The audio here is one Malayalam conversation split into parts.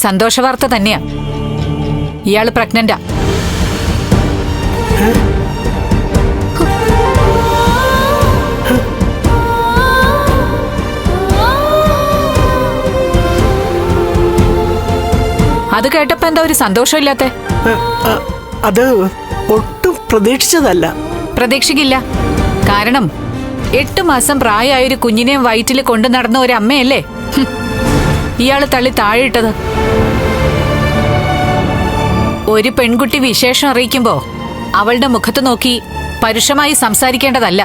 സന്തോഷ വാർത്ത തന്നെയാ. ഇയാള് പ്രഗ്നന്റാ. അത് കേട്ടപ്പോ എന്താ ഒരു സന്തോഷമില്ലാത്തെ? അത് ഒട്ടും പ്രതീക്ഷിച്ചതല്ല. പ്രതീക്ഷിക്കില്ല. കാരണം 8 മാസം പ്രായമായ ഒരു കുഞ്ഞിനെ വയറ്റിൽ കൊണ്ടു നടന്ന ഒരു അമ്മയല്ലേ ഇയാള് തള്ളി താഴെയിട്ടത്. ഒരു പെൺകുട്ടി വിശേഷം അറിയിക്കുമ്പോ അവളുടെ മുഖത്ത് നോക്കി പരുഷമായി സംസാരിക്കേണ്ടതല്ല.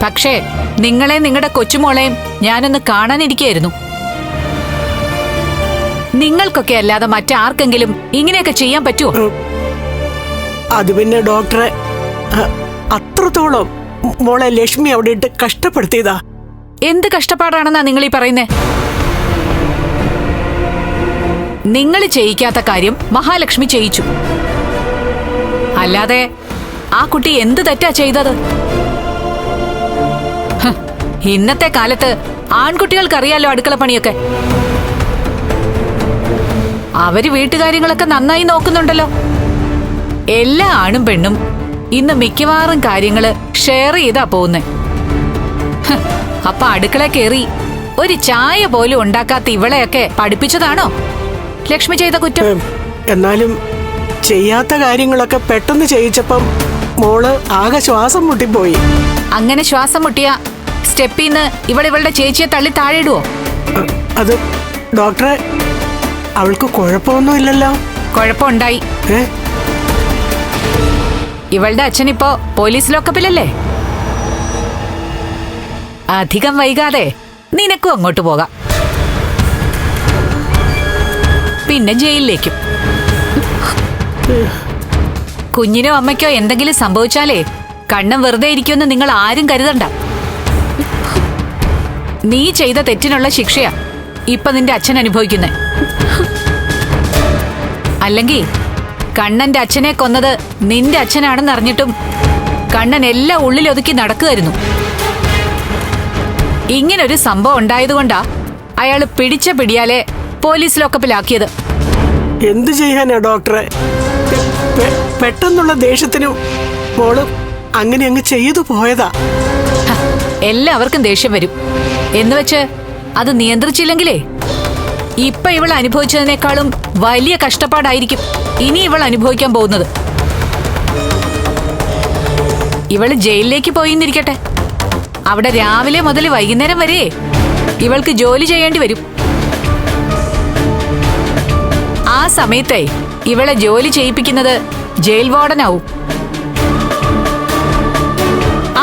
പക്ഷേ നിങ്ങളെ നിങ്ങളുടെ കൊച്ചുമോളെയും ഞാനൊന്ന് കാണാനിരിക്കുകയായിരുന്നു. നിങ്ങൾക്കൊക്കെ അല്ലാതെ മറ്റാർക്കെങ്കിലും ഇങ്ങനെയൊക്കെ ചെയ്യാൻ പറ്റുമോ? അത് പിന്നെ ഡോക്ടറെ, അത്രത്തോളം മോളെ ലക്ഷ്മി അവിടെ ഇട്ട് കഷ്ടപ്പെടുത്തിയതാ. എന്ത് കഷ്ടപ്പാടാണെന്നാ നിങ്ങൾ ഈ പറയുന്നേ? നിങ്ങൾ ചെയ്യിക്കാത്ത കാര്യം മഹാലക്ഷ്മി ചെയ്യിച്ചു. അല്ലാതെ ആ കുട്ടി എന്ത് തെറ്റാ ചെയ്തത്? ഇന്നത്തെ കാലത്ത് ആൺകുട്ടികൾക്കറിയാലോ അടുക്കള പണിയൊക്കെ. അവര് വീട്ടുകാര്യങ്ങളൊക്കെ നന്നായി നോക്കുന്നുണ്ടല്ലോ. എല്ലാ ആണും പെണ്ണും ഇന്ന് മിക്കവാറും കാര്യങ്ങള് ഷെയർ ചെയ്താ പോകുന്നേ. അപ്പൊ അടുക്കള കേറി ഒരു ചായ പോലും ഉണ്ടാക്കാത്ത ഇവളെയൊക്കെ പഠിപ്പിച്ചതാണോ ലക്ഷ്മി ചെയ്ത കുറ്റം? എന്നാലും ചെയ്യാത്ത കാര്യങ്ങളൊക്കെ പെട്ടെന്ന് ചെയ്യിച്ചപ്പം മോള് ആകെ ശ്വാസം മുട്ടിപ്പോയി. അങ്ങനെ ശ്വാസം മുട്ടിയ സ്റ്റെപ്പിന്ന് ഇവളുടെ ചേച്ചിയെ തള്ളി താഴെയിടുവോ? അത് ഡോക്ടറെ, അവൾക്ക് കുഴപ്പമൊന്നുമില്ലല്ലോ. കുഴപ്പമുണ്ടായി. ഇവളുടെ അച്ഛനിപ്പോ പോലീസ് ലോക്കപ്പിലല്ലേ. അധികം വൈകാതെ നിനക്കും അങ്ങോട്ട് പോകാം, പിന്നെ ജയിലിലേക്കും. കുഞ്ഞിനോ അമ്മയ്ക്കോ എന്തെങ്കിലും സംഭവിച്ചാലേ കണ്ണം വെറുതെ ഇരിക്കുമെന്ന് നിങ്ങൾ ആരും കരുതണ്ട. നീ ചെയ്ത തെറ്റിനുള്ള ശിക്ഷയാ ഇപ്പൊ നിന്റെ അച്ഛൻ അനുഭവിക്കുന്നേ. അല്ലെങ്കിൽ കണ്ണന്റെ അച്ഛനെ കൊന്നത് നിന്റെ അച്ഛനാണെന്ന് അറിഞ്ഞിട്ടും കണ്ണൻ എല്ലാം ഉള്ളിലൊതുക്കി നടക്കുമായിരുന്നു. ഇങ്ങനൊരു സംഭവം ഉണ്ടായതുകൊണ്ടാ അയാള് പിടിച്ച പിടിയാലെ പോലീസ് ലോക്കപ്പിലാക്കിയത്. എന്തു ചെയ്യാനാ ഡോക്ടറെ? പെട്ടെന്നുള്ള ദേഷ്യത്തിനും മോള് അങ്ങനെ അങ്ങ് ചെയ്തു പോയതാ. എല്ലാവർക്കും ദേഷ്യം വരും എന്നുവെച്ച് അത് നിയന്ത്രിച്ചില്ലെങ്കിലേ ഇപ്പൊ ഇവൾ അനുഭവിച്ചതിനേക്കാളും വലിയ കഷ്ടപ്പാടായിരിക്കും ഇനി ഇവൾ അനുഭവിക്കാൻ പോകുന്നത്. ഇവള് ജയിലിലേക്ക് പോയിന്നിരിക്കട്ടെ, അവിടെ രാവിലെ മുതൽ വൈകുന്നേരം വരെ ഇവൾക്ക് ജോലി ചെയ്യേണ്ടി വരും. ആ സമയത്തെ ഇവളെ ജോലി ചെയ്യിപ്പിക്കുന്നത് ജയിൽ വാർഡനാവും.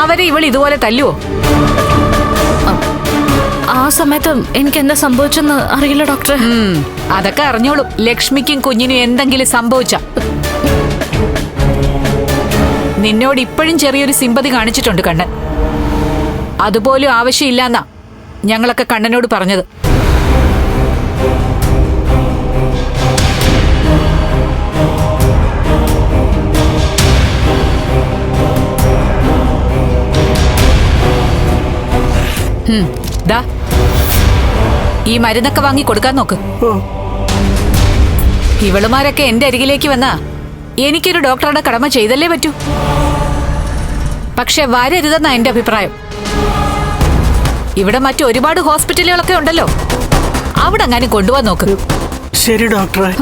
അവരെ ഇവൾ ഇതുപോലെ തല്ലുവോ? ആ സമയത്ത് എനിക്ക് എന്താ സംഭവിച്ചെന്ന് അറിയില്ല ഡോക്ടറെ. അതൊക്കെ അറിഞ്ഞോളൂ. ലക്ഷ്മിക്കും കുഞ്ഞിനും എന്തെങ്കിലും സംഭവിച്ച നിന്നോട് ഇപ്പോഴും ചെറിയൊരു സിമ്പതി കാണിച്ചിട്ടുണ്ട് കണ്ണൻ. അതുപോലും ആവശ്യമില്ലാന്നാ ഞങ്ങളൊക്കെ കണ്ണനോട് പറഞ്ഞത്. ദാ ഈ മരുന്നൊക്കെ വാങ്ങി കൊടുക്കാൻ നോക്ക്. ഇവളുമാരൊക്കെ എന്റെ അരികിലേക്ക് വന്നാ എനിക്കൊരു ഡോക്ടറുടെ കടമ ചെയ്തല്ലേ പറ്റൂ. പക്ഷെ വരരുതെന്നാ എന്റെ അഭിപ്രായം. ഇവിടെ മറ്റു ഒരുപാട് ഹോസ്പിറ്റലുകളൊക്കെ ഉണ്ടല്ലോ, അവിടെ അങ്ങനെ കൊണ്ടുപോകാൻ നോക്ക്. ശരി ഡോക്ടറെ.